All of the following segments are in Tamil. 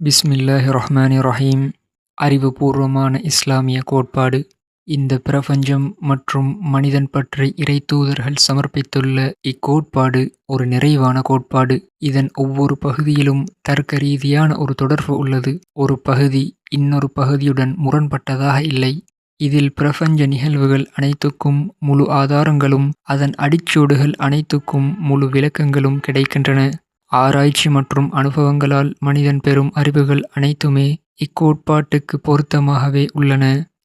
பிஸ்மில்லாஹிர் ரஹ்மானிர் ரஹீம். அறிவுபூர்வமான இஸ்லாமிய கோட்பாடு. இந்த பிரபஞ்சம் மற்றும் மனிதன் பற்றி இறைத்தூதர்கள் சமர்ப்பித்துள்ள இக்கோட்பாடு ஒரு நிறைவான கோட்பாடு. இதன் ஒவ்வொரு பகுதியிலும் தர்க்க ரீதியான ஒரு தொடர்பு உள்ளது. ஒரு பகுதி இன்னொரு பகுதியுடன் முரண்பட்டதாக இல்லை. இதில் பிரபஞ்ச நிகழ்வுகள் அனைத்துக்கும் முழு ஆதாரங்களும் அதன் அடிச்சூடுகள் அனைத்துக்கும் முழு விளக்கங்களும் கிடைக்கின்றன. ஆராய்ச்சி மற்றும் அனுபவங்களால் மனிதன் பெறும் அறிவுகள் அனைத்துமே இக்கோட்பாட்டுக்கு பொருத்தமாகவே உள்ளன.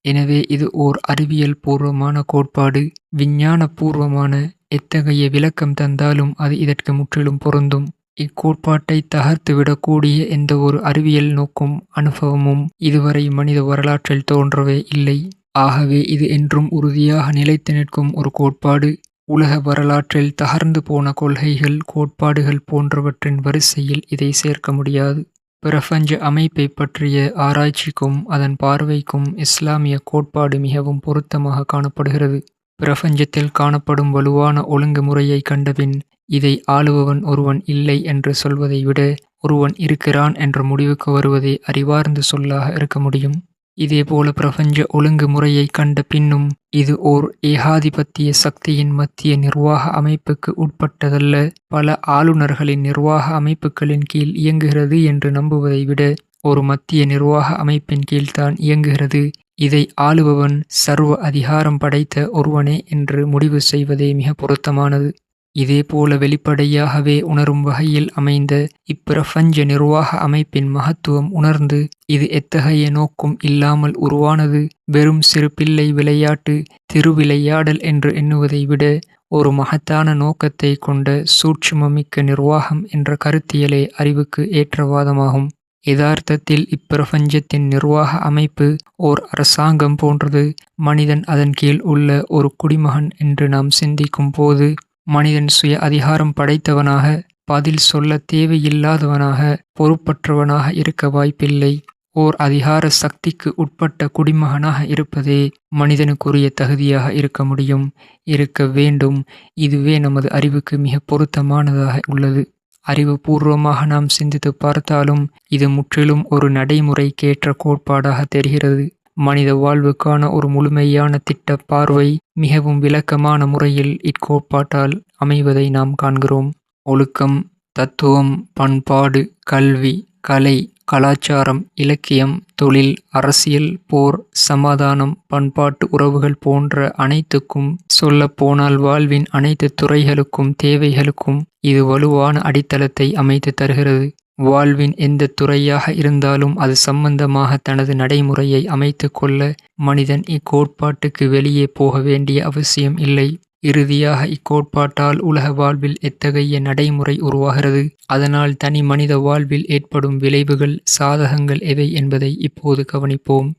எனவே இது ஓர் அறிவியல் பூர்வமான கோட்பாடு. விஞ்ஞான பூர்வமான எத்தகைய விளக்கம் தந்தாலும் அது இதற்கு முற்றிலும் பொருந்தும். இக்கோட்பாட்டை தகர்த்துவிடக்கூடிய எந்த ஒரு அறிவியல் நோக்கும் அனுபவமும் இதுவரை மனித வரலாற்றில் தோன்றவே இல்லை. ஆகவே இது என்றும் உறுதியாக நிலைத்து நிற்கும் ஒரு கோட்பாடு. உலக வரலாற்றில் தகர்ந்து போன கொள்கைகள், கோட்பாடுகள் போன்றவற்றின் வரிசையில் இதை சேர்க்க முடியாது. பிரபஞ்ச அமைப்பை பற்றிய ஆராய்ச்சிக்கும் அதன் பார்வைக்கும் இஸ்லாமிய கோட்பாடு மிகவும் பொருத்தமாக காணப்படுகிறது. பிரபஞ்சத்தில் காணப்படும் வலுவான ஒழுங்குமுறையை கண்டபின் இதை ஆளுபவன் ஒருவன் இல்லை என்று சொல்வதை விட ஒருவன் இருக்கிறான் என்ற முடிவுக்கு வருவதே அறிவார்ந்த சொல்லாக இருக்க முடியும். இதேபோல பிரபஞ்ச ஒழுங்குமுறையை கண்ட பின்னும் இது ஓர் ஏகாதிபத்திய சக்தியின் மத்திய நிர்வாக அமைப்புக்கு உட்பட்டதல்ல, பல ஆளுநர்களின் நிர்வாக அமைப்புகளின் கீழ் இயங்குகிறது என்று நம்புவதை விட ஒரு மத்திய நிர்வாக அமைப்பின் கீழ்தான் இயங்குகிறது, இதை ஆளுபவன் சர்வ அதிகாரம் படைத்த ஒருவனே என்று முடிவு செய்வதே மிக பொருத்தமானது. இதேபோல வெளிப்படையாகவே உணரும் வகையில் அமைந்த இப்பிரபஞ்ச நிர்வாக அமைப்பின் மகத்துவம் உணர்ந்து இது எத்தகைய நோக்கும் இல்லாமல் உருவானது, வெறும் சிறு பிள்ளை விளையாட்டு, திருவிளையாடல் என்று எண்ணுவதை விட ஒரு மகத்தான நோக்கத்தை கொண்ட சூட்சுமமிக்க நிர்வாகம் என்ற கருத்தியலே அறிவுக்கு ஏற்றவாதமாகும். யதார்த்தத்தில் இப்பிரபஞ்சத்தின் நிர்வாக அமைப்பு ஓர் அரசாங்கம் போன்றது. மனிதன் அதன் கீழ் உள்ள ஒரு குடிமகன் என்று நாம் சிந்திக்கும் போது மனிதன் சுய அதிகாரம் படைத்தவனாக, பதில் சொல்ல தேவையில்லாதவனாக, பொறுப்பற்றவனாக இருக்க வாய்ப்பில்லை. ஓர் அதிகார சக்திக்கு உட்பட்ட குடிமகனாக இருப்பதே மனிதனுக்குரிய தகுதியாக இருக்க முடியும், இருக்க வேண்டும். இதுவே நமது அறிவுக்கு மிக பொருத்தமானதாக உள்ளது. அறிவுபூர்வமாக நாம் சிந்தித்து பார்த்தாலும் இது முற்றிலும் ஒரு நடைமுறைக்கேற்ற கோட்பாடாக தெரிகிறது. மனித வாழ்வுக்கான ஒரு முழுமையான திட்ட பார்வை மிகவும் விளக்கமான முறையில் இக்கோட்பாட்டால் அமைவதை நாம் காண்கிறோம். ஒழுக்கம், தத்துவம், பண்பாடு, கல்வி, கலை, கலாச்சாரம், இலக்கியம், தொழில், அரசியல், போர், சமாதானம், பண்பாட்டு உறவுகள் போன்ற அனைத்துக்கும், சொல்லப்போனால் வாழ்வின் அனைத்து துறைகளுக்கும் தேவைகளுக்கும் இது வலுவான அடித்தளத்தை அமைத்து தருகிறது. வாழ்வின் எந்த துறையாக இருந்தாலும் அது சம்பந்தமாக தனது நடைமுறையை அமைத்து கொள்ள மனிதன் இக்கோட்பாட்டுக்கு வெளியே போக வேண்டிய அவசியம் இல்லை. இறுதியாக இக்கோட்பாட்டால் உலக வாழ்வில் எத்தகைய நடைமுறை உருவாகிறது, அதனால் தனி மனித வாழ்வில் ஏற்படும் விளைவுகள், சாதகங்கள் எவை என்பதை இப்போது கவனிப்போம்.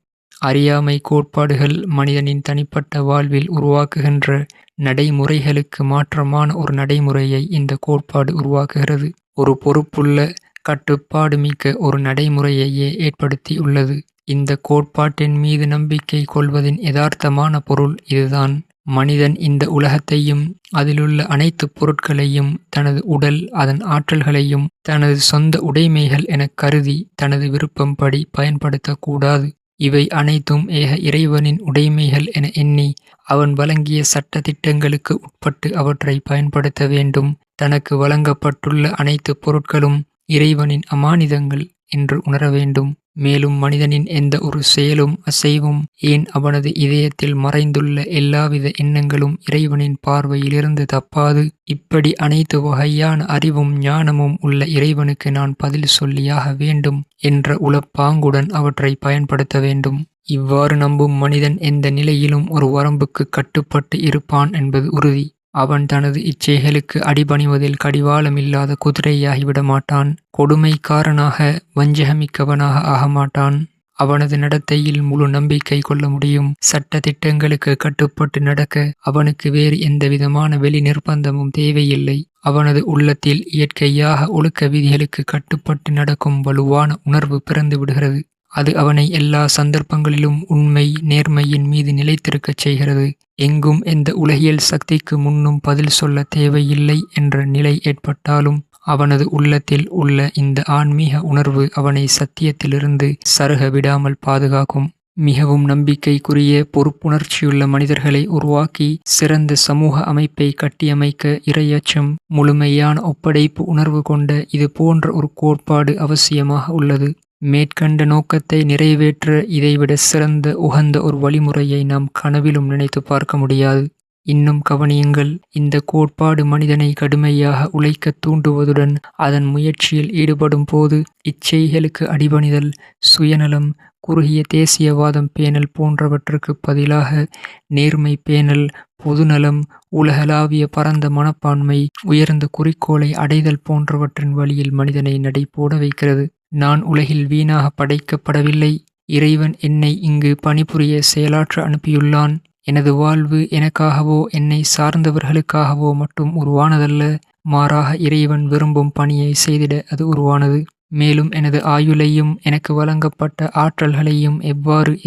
அறியாமை கோட்பாடுகள் மனிதனின் தனிப்பட்ட வாழ்வில் உருவாக்குகின்ற நடைமுறைகளுக்கு மாற்றமான ஒரு நடைமுறையை இந்த கோட்பாடு உருவாக்குகிறது. ஒரு பொறுப்புள்ள, கட்டுப்பாடு மிக்க ஒரு நடைமுறையையே ஏற்படுத்தி உள்ளது. இந்த கோட்பாட்டின் மீது நம்பிக்கை கொள்வதின் யதார்த்தமான பொருள் இதுதான். மனிதன் இந்த உலகத்தையும் அதிலுள்ள அனைத்து பொருட்களையும் தனது உடல், அதன் ஆற்றல்களையும் தனது சொந்த உடைமைகள் எனக் கருதி தனது விருப்பம் படி பயன்படுத்தக்கூடாது. இவை அனைத்தும் ஏக இறைவனின் உடைமைகள் என எண்ணி அவன் வழங்கிய சட்ட திட்டங்களுக்கு உட்பட்டு அவற்றை பயன்படுத்த வேண்டும். தனக்கு வழங்கப்பட்டுள்ள அனைத்து பொருட்களும் இறைவனின் அமானிதங்கள் என்று உணர வேண்டும். மேலும் மனிதனின் எந்த ஒரு செயலும் அசைவும், ஏன் அவனது இதயத்தில் மறைந்துள்ள எல்லாவித எண்ணங்களும் இறைவனின் பார்வையிலிருந்து தப்பாது. இப்படி அனைத்து வகையான அறிவும் ஞானமும் உள்ள இறைவனுக்கு நான் பதில் சொல்லியாக வேண்டும் என்ற உளப்பாங்குடன் அவற்றை பயன்படுத்த வேண்டும். இவ்வாறு நம்பும் மனிதன் எந்த நிலையிலும் ஒரு வரம்புக்கு கட்டுப்பட்டு இருப்பான் என்பது உறுதி. அவன் தனது இச்சைகளுக்கு அடிபணிவதில் கடிவாளமில்லாத குதிரையாகிவிட மாட்டான். கொடுமைக்காரனாக, வஞ்சகமிக்கவனாக ஆகமாட்டான். அவனது நடத்தையில் முழு நம்பிக்கை கொள்ள முடியும். சட்ட திட்டங்களுக்கு கட்டுப்பட்டு நடக்க அவனுக்கு வேறு எந்தவிதமான வெளி நிர்பந்தமும் தேவையில்லை. அவனது உள்ளத்தில் இயற்கையாக ஒழுக்க விதிகளுக்கு கட்டுப்பட்டு நடக்கும் வலுவான உணர்வு பிறந்து விடுகிறது. அது அவனை எல்லா சந்தர்ப்பங்களிலும் உண்மை, நேர்மையின் மீது நிலைத்திருக்கச் செய்கிறது. எங்கும் எந்த உலகியல் சக்திக்கு முன்னும் பதில் சொல்ல தேவையில்லை என்ற நிலை ஏற்பட்டாலும் அவனது உள்ளத்தில் உள்ள இந்த ஆன்மீக உணர்வு அவனை சத்தியத்திலிருந்து சருக விடாமல் பாதுகாக்கும். மிகவும் நம்பிக்கைக்குரிய பொறுப்புணர்ச்சியுள்ள மனிதர்களை உருவாக்கி சிறந்த சமூக அமைப்பை கட்டியமைக்க இறையச்சம், முழுமையான ஒப்படைப்பு உணர்வு கொண்ட இது போன்ற ஒரு கோட்பாடு அவசியமாக உள்ளது. மேற்கண்ட நோக்கத்தை நிறைவேற்ற இதைவிட சிறந்த உகந்த ஒரு வழிமுறையை நாம் கனவிலும் நினைத்து பார்க்க முடியாது. இன்னும் கவனியுங்கள், இந்த கோட்பாடு மனிதனை கடுமையாக உழைக்கத் தூண்டுவதுடன் அதன் முயற்சியில் ஈடுபடும் போது இச்சைகளுக்கு அடிபணிதல், சுயநலம், குறுகிய தேசியவாதம் பேணல் போன்றவற்றுக்கு பதிலாக நேர்மை பேணல், பொதுநலம், உலகளாவிய பரந்த மனப்பான்மை, உயர்ந்த குறிக்கோளை அடைதல் போன்றவற்றின் வழியில் மனிதனை நடைபோட வைக்கிறது. நான் உலகில் வீணாக படைக்கப்படவில்லை. இறைவன் என்னை இங்கு பணிபுரிய செயலாற்ற அனுப்பியுள்ளான். எனது வாழ்வு எனக்காகவோ என்னை சார்ந்தவர்களுக்காகவோ மட்டும் உருவானதல்ல, மாறாக இறைவன் விரும்பும் பணியை செய்திட அது உருவானது. மேலும் எனது ஆயுளையும் எனக்கு வழங்கப்பட்ட ஆற்றல்களையும்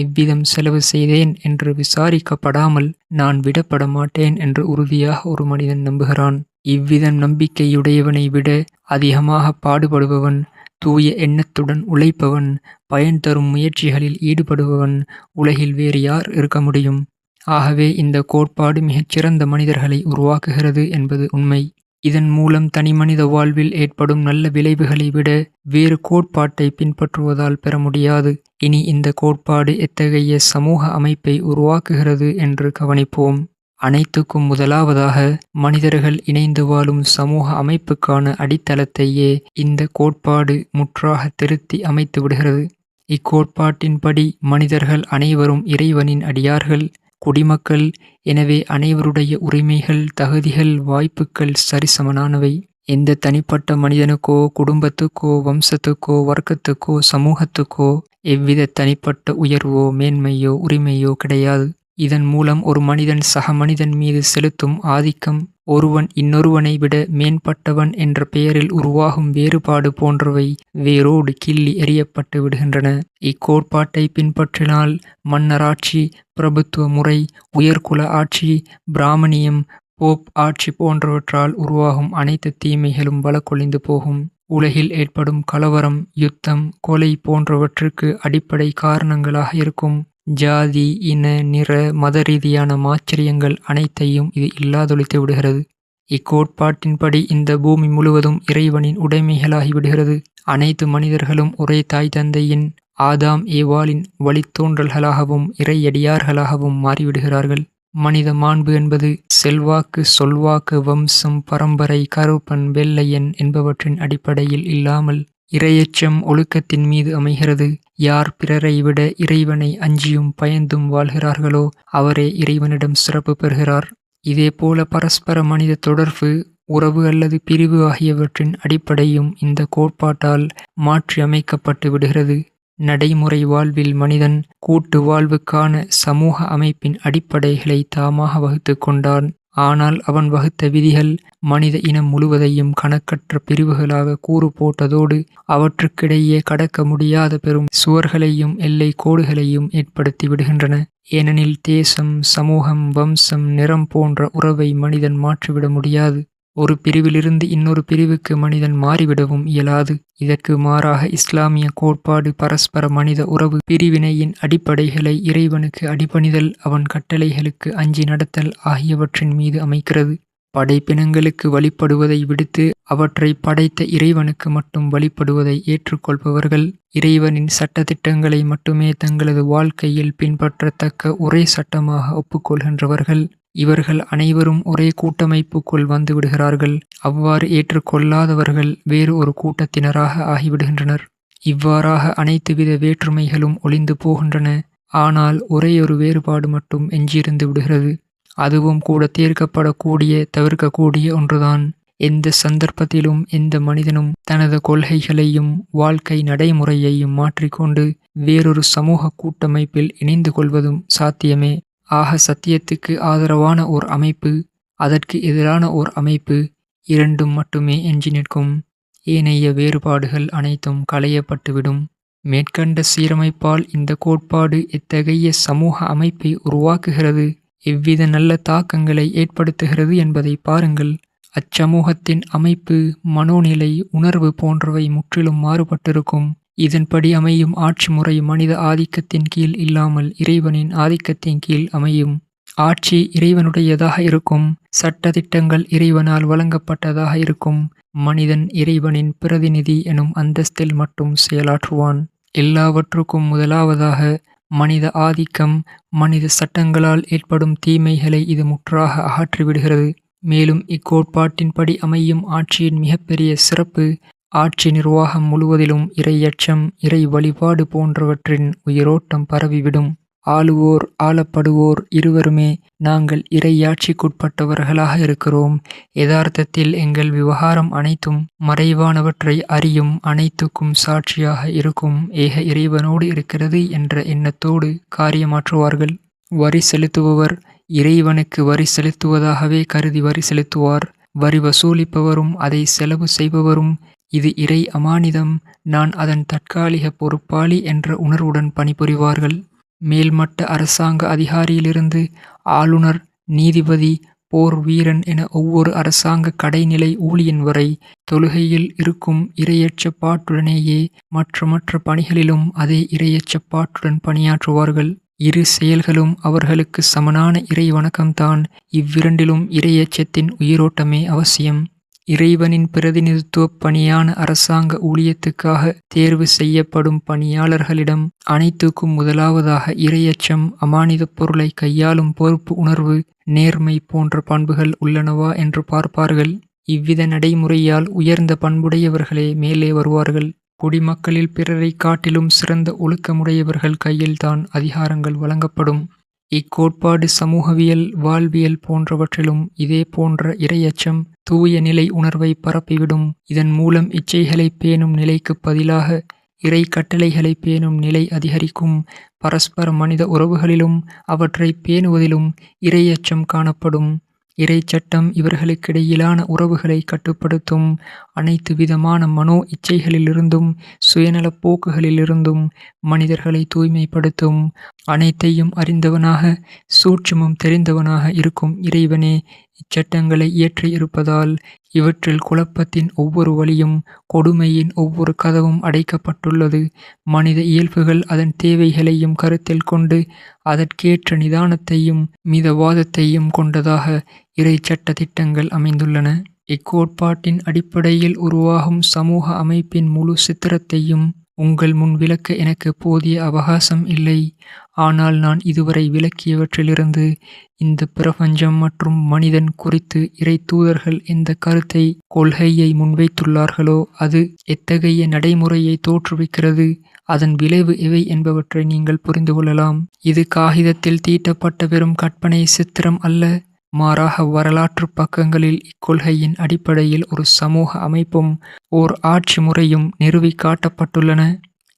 எவ்விதம் செலவு செய்தேன் என்று விசாரிக்கப்படாமல் நான் விடப்பட மாட்டேன் என்று உறுதியாக ஒரு மனிதன் நம்புகிறான். இவ்விதம் நம்பிக்கையுடையவனை விட அதிகமாக பாடுபடுபவன், தூய எண்ணத்துடன் உழைப்பவன், பயன் தரும் முயற்சிகளில் ஈடுபடுபவன் உலகில் வேறு யார் இருக்க முடியும்? ஆகவே இந்த கோட்பாடு மிகச்சிறந்த மனிதர்களை உருவாக்குகிறது என்பது உண்மை. இதன் மூலம் தனிமனித வாழ்வில் ஏற்படும் நல்ல விளைவுகளை விட வேறு கோட்பாட்டை பின்பற்றுவதால் பெற முடியாது. இனி இந்த கோட்பாடு எத்தகைய சமூக அமைப்பை உருவாக்குகிறது என்று கவனிப்போம். அனைத்துக்கும் முதலாவதாக, மனிதர்கள் இணைந்து வாழும் சமூக அமைப்புக்கான அடித்தளத்தையே இந்த கோட்பாடு முற்றாக திருத்தி அமைத்து விடுகிறது. இக்கோட்பாட்டின்படி மனிதர்கள் அனைவரும் இறைவனின் அடியார்கள், குடிமக்கள். எனவே அனைவருடைய உரிமைகள், தகுதிகள், வாய்ப்புகள் சரிசமனானவை. எந்த தனிப்பட்ட மனிதனுக்கோ, குடும்பத்துக்கோ, வம்சத்துக்கோ, வர்க்கத்துக்கோ, சமூகத்துக்கோ எவ்வித தனிப்பட்ட உயர்வோ, மேன்மையோ, உரிமையோ கிடையாது. இதன் மூலம் ஒரு மனிதன் சக மனிதன் மீது செலுத்தும் ஆதிக்கம், ஒருவன் இன்னொருவனை விட மேம்பட்டவன் என்ற பெயரில் உருவாகும் வேறுபாடு போன்றவை வேரோடு கிள்ளி எறியப்பட்டு விடுகின்றன. இக்கோட்பாட்டை பின்பற்றினால் மன்னராட்சி, பிரபுத்துவ முறை, உயர்குல ஆட்சி, பிராமணியம், போப் ஆட்சி போன்றவற்றால் உருவாகும் அனைத்து தீமைகளும் வழக்கொழிந்து போகும். உலகில் ஏற்படும் கலவரம், யுத்தம், கொலை போன்றவற்றுக்கு அடிப்படை காரணங்களாக இருக்கும் ஜாதி, இன, நிற, மத ரீதியான மாச்சரியங்கள் அனைத்தையும் இது இல்லாதொழித்து விடுகிறது. இக்கோட்பாட்டின்படி இந்த பூமி முழுவதும் இறைவனின் உடைமைகளாகிவிடுகிறது. அனைத்து மனிதர்களும் ஒரே தாய் தந்தையின் ஆதாம் ஏவாளின் வழித்தோன்றல்களாகவும் இறையடியார்களாகவும் மாறிவிடுகிறார்கள். மனித மாண்பு என்பது செல்வாக்கு, சொல்வாக்கு, வம்சம், பரம்பரை, கருப்பன், வெள்ளையன் என்பவற்றின் அடிப்படையில் இல்லாமல் இறையச்சம், ஒழுக்கத்தின் மீது அமைகிறது. யார் பிறரை விட இறைவனை அஞ்சியும் பயந்தும் வாழ்கிறார்களோ அவரே இறைவனிடம் சிறப்பு பெறுகிறார். இதேபோல பரஸ்பர மனித தொடர்பு, உறவு அல்லது பிரிவு ஆகியவற்றின் அடிப்படையும் இந்த கோட்பாட்டால் மாற்றி அமைக்கப்பட்டு விடுகிறது. நடைமுறை வாழ்வில் மனிதன் கூட்டு வாழ்வுக்கான சமூக அமைப்பின் அடிப்படைகளை தாமாக வகுத்து கொண்டான். ஆனால் அவன் வகுத்த விதிகள் மனித இனம் முழுவதையும் கணக்கற்ற பிரிவுகளாக கூறு போட்டதோடு அவற்றுக்கிடையே கடக்க முடியாத பெரும் சுவர்களையும் எல்லை கோடுகளையும் ஏற்படுத்தி விடுகின்றன. ஏனெனில் தேசம், சமூகம், வம்சம், நிறம் போன்ற உறவை மனிதன் மாற்றிவிட முடியாது. ஒரு பிரிவிலிருந்து இன்னொரு பிரிவுக்கு மனிதன் மாறிவிடவும் இயலாது. இதற்கு மாறாக இஸ்லாமிய கோட்பாடு பரஸ்பர மனித உறவு பிரிவினையின் அடிப்படைகளை இறைவனுக்கு அடிபணிதல், அவன் கட்டளைகளுக்கு அஞ்சி நடத்தல் ஆகியவற்றின் மீது அமைக்கிறது. படைப்பினங்களுக்கு வழிபடுவதை விடுத்து அவற்றை படைத்த இறைவனுக்கு மட்டும் வழிபடுவதை ஏற்றுக்கொள்பவர்கள், இறைவனின் சட்டதிட்டங்களை மட்டுமே தங்களது வாழ்க்கையில் பின்பற்றத்தக்க ஒரே சட்டமாக ஒப்புக்கொள்கின்றவர்கள். இவர்கள் அனைவரும் ஒரே கூட்டமைப்புக்குள் வந்துவிடுகிறார்கள். அவ்வாறு ஏற்றுக்கொள்ளாதவர்கள் வேறு ஒரு கூட்டத்தினராக ஆகிவிடுகின்றனர். இவ்வாறாக அனைத்துவித வேற்றுமைகளும் ஒழிந்து போகின்றன. ஆனால் ஒரேயொரு வேறுபாடு மட்டும் எஞ்சியிருந்து விடுகிறது. அதுவும் கூட தீர்க்கப்படக்கூடிய, தவிர்க்கக்கூடிய ஒன்றுதான். எந்த சந்தர்ப்பத்திலும் எந்த மனிதனும் தனது கொள்கைகளையும் வாழ்க்கை நடைமுறையையும் மாற்றிக்கொண்டு வேறொரு சமூக கூட்டமைப்பில் இணைந்து கொள்வதும் சாத்தியமே. ஆக சத்தியத்துக்கு ஆதரவான ஓர் அமைப்பு, அதற்கு எதிரான ஓர் அமைப்பு, இரண்டும் மட்டுமே எஞ்சி நிற்கும். ஏனைய வேறுபாடுகள் அனைத்தும் களையப்பட்டுவிடும். மேற்கண்ட சீரமைப்பால் இந்த கோட்பாடு எத்தகைய சமூக அமைப்பை உருவாக்குகிறது, எவ்வித நல்ல தாக்கங்களை ஏற்படுத்துகிறது என்பதை பாருங்கள். அச்சமூகத்தின் அமைப்பு, மனோநிலை, உணர்வு போன்றவை முற்றிலும் மாறுபட்டிருக்கும். இதன்படி அமையும் ஆட்சி முறை மனித ஆதிக்கத்தின் கீழ் இல்லாமல் இறைவனின் ஆதிக்கத்தின் கீழ் அமையும். ஆட்சி இறைவனுடையதாக இருக்கும். சட்டதிட்டங்கள் இறைவனால் வழங்கப்பட்டதாக இருக்கும். மனிதன் இறைவனின் பிரதிநிதி எனும் அந்தஸ்தில் மட்டும் செயலாற்றுவான். எல்லாவற்றுக்கும் முதலாவதாக மனித ஆதிக்கம், மனித சட்டங்களால் ஏற்படும் தீமைகளை இது முற்றாக அகற்றிவிடுகிறது. மேலும் இக்கோட்பாட்டின்படி அமையும் ஆட்சியின் மிகப்பெரிய சிறப்பு, ஆட்சி நிர்வாகம் முழுவதிலும் இறையச்சம், இறை வழிபாடு போன்றவற்றின் உயிரோட்டம் பரவிவிடும். ஆளுவோர், ஆளப்படுவோர் இருவருமே நாங்கள் இறையாட்சிக்குட்பட்டவர்களாக இருக்கிறோம். யதார்த்தத்தில் எங்கள் விவகாரம் அனைத்தும் மறைவானவற்றை அறியும், அனைத்துக்கும் சாட்சியாக இருக்கும் ஏக இறைவனோடு இருக்கிறது என்ற எண்ணத்தோடு காரியமாற்றுவார்கள். வரி செலுத்துபவர் இறைவனுக்கு வரி செலுத்துவதாகவே கருதி வரி செலுத்துவார். வரி வசூலிப்பவரும் அதை செலவு செய்பவரும் இது இறை அமானிதம், நான் அதன் தற்காலிக பொறுப்பாளி என்ற உணர்வுடன் பணிபுரிவார்கள். மேல்மட்ட அரசாங்க அதிகாரியிலிருந்து ஆளுநர், நீதிபதி, போர் வீரன் என ஒவ்வொரு அரசாங்க கடைநிலை ஊழியன் வரை தொழுகையில் இருக்கும் இறையச்சப்பாட்டுடனேயே மற்ற பணிகளிலும் அதே இறையச்சப்பாட்டுடன் பணியாற்றுவார்கள். இரு செயல்களும் அவர்களுக்கு சமனான இறை வணக்கம்தான். இவ்விரண்டிலும் இறையச்சத்தின் உயிரோட்டமே அவசியம். இறைவனின் பிரதிநிதித்துவப் பணியான அரசாங்க ஊழியத்துக்காக தேர்வு செய்யப்படும் பணியாளர்களிடம் அனைத்துக்கும் முதலாவதாக இறையச்சம், அமானிதப் பொருளை கையாளும் பொறுப்பு உணர்வு, நேர்மை போன்ற பண்புகள் உள்ளனவா என்று பார்ப்பார்கள். இவ்வித நடைமுறையால் உயர்ந்த பண்புடையவர்களே மேலே வருவார்கள். குடிமக்களில் பிறரைக் காட்டிலும் சிறந்த ஒழுக்கமுடையவர்கள் கையில்தான் அதிகாரங்கள் வழங்கப்படும். இக்கோட்பாடு சமூகவியல், வாழ்வியல் போன்றவற்றிலும் இதே போன்ற இறையச்சம், தூய நிலை உணர்வை பரப்பிவிடும். இதன் மூலம் இச்சைகளைப் பேணும் நிலைக்குப் பதிலாக இறை கட்டளைகளைப் பேணும் நிலை அதிகரிக்கும். பரஸ்பர மனித உறவுகளிலும் அவற்றைப் பேணுவதிலும் இறையச்சம் காணப்படும். இறைச்சட்டம் இவர்களுக்கிடையிலான உறவுகளை கட்டுப்படுத்தும். அனைத்து விதமான மனோ இச்சைகளிலிருந்தும் சுயநலப் போக்குகளிலிருந்தும் மனிதர்களை தூய்மைப்படுத்தும். அனைத்தையும் அறிந்தவனாக, சூட்சுமம் தெரிந்தவனாக இருக்கும் இறைவனே இச்சட்டங்களை இயற்றியிருப்பதால் இவற்றில் குழப்பத்தின் ஒவ்வொரு வழியும், கொடுமையின் ஒவ்வொரு கதவும் அடைக்கப்பட்டுள்ளது. மனித இயல்புகள் அதன் தேவைகளையும் கருத்தில் கொண்டு அதற்கேற்ற நிதானத்தையும் மிதவாதத்தையும் கொண்டதாக இறைச்சட்ட திட்டங்கள் அமைந்துள்ளன. இக்கோட்பாட்டின் அடிப்படையில் உருவாகும் சமூக அமைப்பின் முழு சித்திரத்தையும் உங்கள் முன் விளக்க எனக்கு போதிய அவகாசம் இல்லை. ஆனால் நான் இதுவரை விளக்கியவற்றிலிருந்து இந்த பிரபஞ்சம் மற்றும் மனிதன் குறித்து இறை தூதர்கள் எந்த கருத்தை, கொள்கையை முன்வைத்துள்ளார்களோ அது எத்தகைய நடைமுறையை தோற்றுவிக்கிறது, அதன் விளைவு எவை என்பவற்றை நீங்கள் புரிந்து கொள்ளலாம். இது காகிதத்தில் தீட்டப்பட்ட வெறும் கற்பனை சித்திரம் அல்ல. மாறாக வரலாற்று பக்கங்களில் இக்கொள்கையின் அடிப்படையில் ஒரு சமூக அமைப்பும் ஓர் ஆட்சி முறையும் நிறுவிக் காட்டப்பட்டுள்ளன.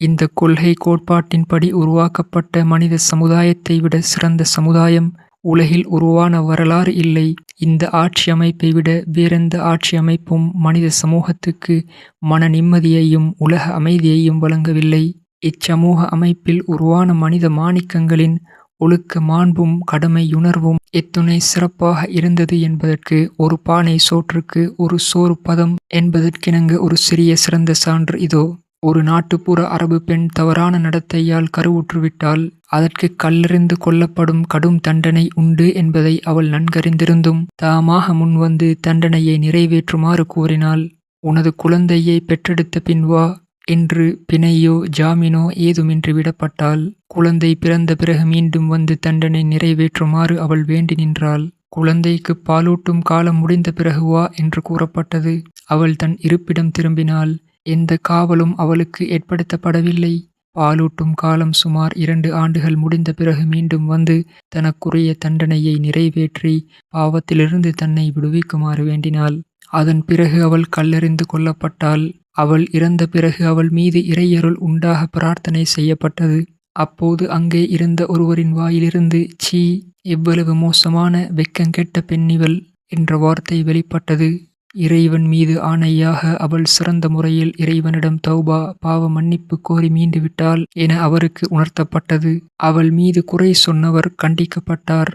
இந்த கொள்கை கோட்பாட்டின்படி உருவாக்கப்பட்ட மனித சமுதாயத்தை விட சிறந்த சமுதாயம் உலகில் உருவான வரலாறு இல்லை. இந்த ஆட்சி அமைப்பை விட வேறெந்த ஆட்சி அமைப்பும் மனித சமூகத்துக்கு மன நிம்மதியையும் உலக அமைதியையும் வழங்கவில்லை. இச்சமூக அமைப்பில் உருவான மனித மாணிக்கங்களின் ஒழுக்க மாண்பும் கடமையுணர்வும் எத்துணை சிறப்பாக இருந்தது என்பதற்கு ஒரு பானை சோற்றுக்கு ஒரு சோறு பதம் என்பதற்கிணங்க ஒரு சிறிய சிறந்த சான்று இதோ. ஒரு நாட்டுப்புற அரபு பெண் தவறான நடத்தையால் கருவுற்றுவிட்டால் அதற்கு கல்லெறிந்து கொல்லப்படும் கடும் தண்டனை உண்டு என்பதை அவள் நன்கறிந்திருந்தும் தாமாக முன்வந்து தண்டனையை நிறைவேற்றுமாறு கூறினாள். உனது குழந்தையை பெற்றெடுத்த பின் வா என்று பிணையோ ஜாமீனோ ஏதுமின்றி விடப்பட்டாள். குழந்தை பிறந்த பிறகு மீண்டும் வந்து தண்டனை நிறைவேற்றுமாறு அவள் வேண்டி நின்றாள். குழந்தைக்கு பாலூட்டும் காலம் முடிந்த பிறகு வா என்று கூறப்பட்டது. அவள் தன் இருப்பிடம் திரும்பினாள். எந்த காவலும் அவளுக்கு ஏற்படுத்தப்படவில்லை. பாலூட்டும் காலம் சுமார் 2 ஆண்டுகள் முடிந்த பிறகு மீண்டும் வந்து தனக்குரிய தண்டனையை நிறைவேற்றி பாவத்திலிருந்து தன்னை விடுவிக்குமாறு வேண்டினாள். அதன் பிறகு அவள் கல்லெறிந்து கொல்லப்பட்டாள். அவள் இறந்த பிறகு அவள் மீது இறையருள் உண்டாக பிரார்த்தனை செய்யப்பட்டது. அப்போது அங்கே இருந்த ஒருவரின் வாயிலிருந்து சீ, எவ்வளவு மோசமான வெட்கங்கெட்ட பெண்ணிவள் என்ற வார்த்தை வெளிப்பட்டது. இறைவன் மீது ஆணையாக அவள் சிறந்த முறையில் இறைவனிடம் தௌபா, பாவ மன்னிப்பு கோரி மீண்டு விட்டாள் என அவருக்கு உணர்த்தப்பட்டது. அவள் மீது குறை சொன்னவர் கண்டிக்கப்பட்டார்.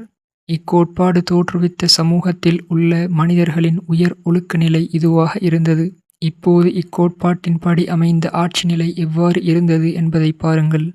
இக்கோட்பாடு தோற்றுவித்த சமூகத்தில் உள்ள மனிதர்களின் உயர் ஒழுக்க நிலை இதுவாக இருந்தது. இப்போது இக்கோட்பாட்டின்படி அமைந்த ஆட்சி நிலை எவ்வாறு இருந்தது என்பதை பாருங்கள்.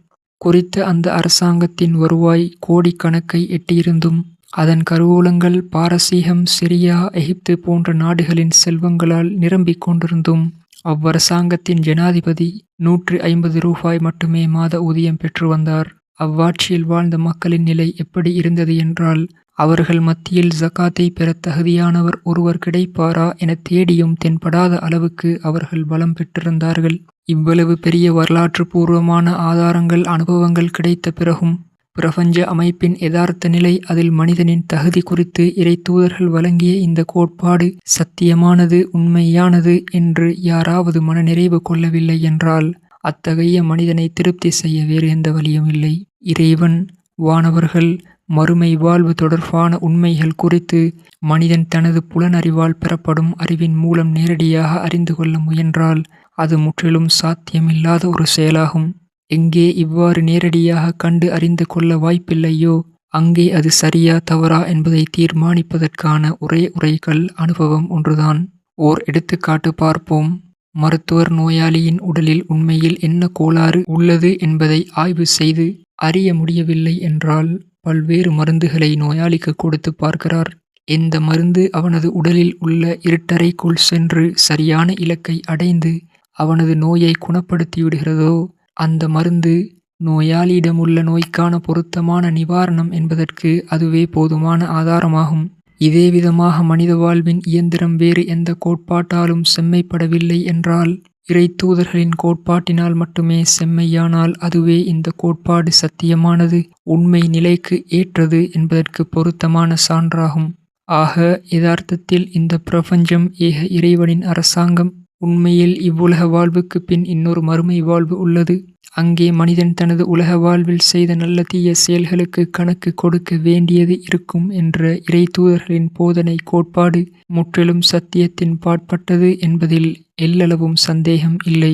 குறித்த அந்த அரசாங்கத்தின் வருவாய் கோடிக்கணக்கை எட்டியிருந்தும் அதன் கருவூலங்கள் பாரசீகம், சிரியா, எகிப்து போன்ற நாடுகளின் செல்வங்களால் நிரம்பிக் கொண்டிருந்தும் அவ்வரசாங்கத்தின் ஜனாதிபதி 150 ரூபாய் மட்டுமே மாத ஊதியம் பெற்று வந்தார். அவ்வாட்சியில் வாழ்ந்த மக்களின் நிலை எப்படி இருந்தது என்றால், அவர்கள் மத்தியில் ஜகாத்தை பெற தகுதியானவர் ஒருவர் கிடைப்பாரா என தேடியும் தென்படாத அளவுக்கு அவர்கள் பலம் பெற்றிருந்தார்கள். இவ்வளவு பெரிய வரலாற்று பூர்வமான ஆதாரங்கள், அனுபவங்கள் கிடைத்த பிறகும் பிரபஞ்ச அமைப்பின் யதார்த்த நிலை, அதில் மனிதனின் தகுதி குறித்து இறைத்தூதர்கள் வழங்கிய இந்த கோட்பாடு சத்தியமானது, உண்மையானது என்று யாராவது மனநிறைவு கொள்ளவில்லை என்றால் அத்தகைய மனிதனை திருப்தி செய்ய வேறு எந்த வழியும் இல்லை. இறைவன், வானவர்கள், மறுமை வாழ்வு தொடர்பான உண்மைகள் குறித்து மனிதன் தனது புலனறிவால் பெறப்படும் அறிவின் மூலம் நேரடியாக அறிந்து கொள்ள முயன்றால் அது முற்றிலும் சாத்தியமில்லாத ஒரு செயலாகும். எங்கே இவ்வாறு நேரடியாக கண்டு அறிந்து கொள்ள வாய்ப்பில்லையோ அங்கே அது சரியா தவறா என்பதை தீர்மானிப்பதற்கான ஒரே கல் அனுபவம் ஒன்றுதான். ஓர் எடுத்துக்காட்டு பார்ப்போம். மருத்துவர் நோயாளியின் உடலில் உண்மையில் என்ன கோளாறு உள்ளது என்பதை ஆய்வு செய்து அறிய முடியவில்லை என்றால் பல்வேறு மருந்துகளை நோயாளிக்கு கொடுத்து பார்க்கிறார். எந்த மருந்து அவனது உடலில் உள்ள இருட்டறைக்குள் சென்று சரியான இலக்கை அடைந்து அவனது நோயை குணப்படுத்தி விடுகிறதோ அந்த மருந்து நோயாளியிடமுள்ள நோய்க்கான பொருத்தமான நிவாரணம் என்பதற்கு அதுவே போதுமான ஆதாரமாகும். இதே விதமாக மனித வாழ்வின் இயந்திரம் வேறு எந்த கோட்பாட்டாலும் செம்மைப்படவில்லை என்றால் இறைத்தூதர்களின் கோட்பாட்டினால் மட்டுமே செம்மையானால் அதுவே இந்த கோட்பாடு சத்தியமானது, உண்மை நிலைக்கு ஏற்றது என்பதற்கு பொருத்தமான சான்றாகும். ஆக யதார்த்தத்தில் இந்த பிரபஞ்சம் ஏக இறைவனின் அரசாங்கம். உண்மையில் இவ்வுலக வாழ்வுக்கு பின் இன்னொரு மறுமை வாழ்வு உள்ளது. அங்கே மனிதன் தனது உலக வாழ்வில் செய்த நல்ல தீய செயல்களுக்கு கணக்கு கொடுக்க வேண்டியது இருக்கும் என்ற இறைத்தூதர்களின் போதனை கோட்பாடு முற்றிலும் சத்தியத்தின் பாற்பட்டது என்பதில் எல்லளவும் சந்தேகம் இல்லை.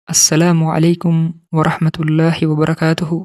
அஸ்ஸலாமு அலைக்கும் வரஹ்மத்துல்லாஹி வபரகாத்துஹு.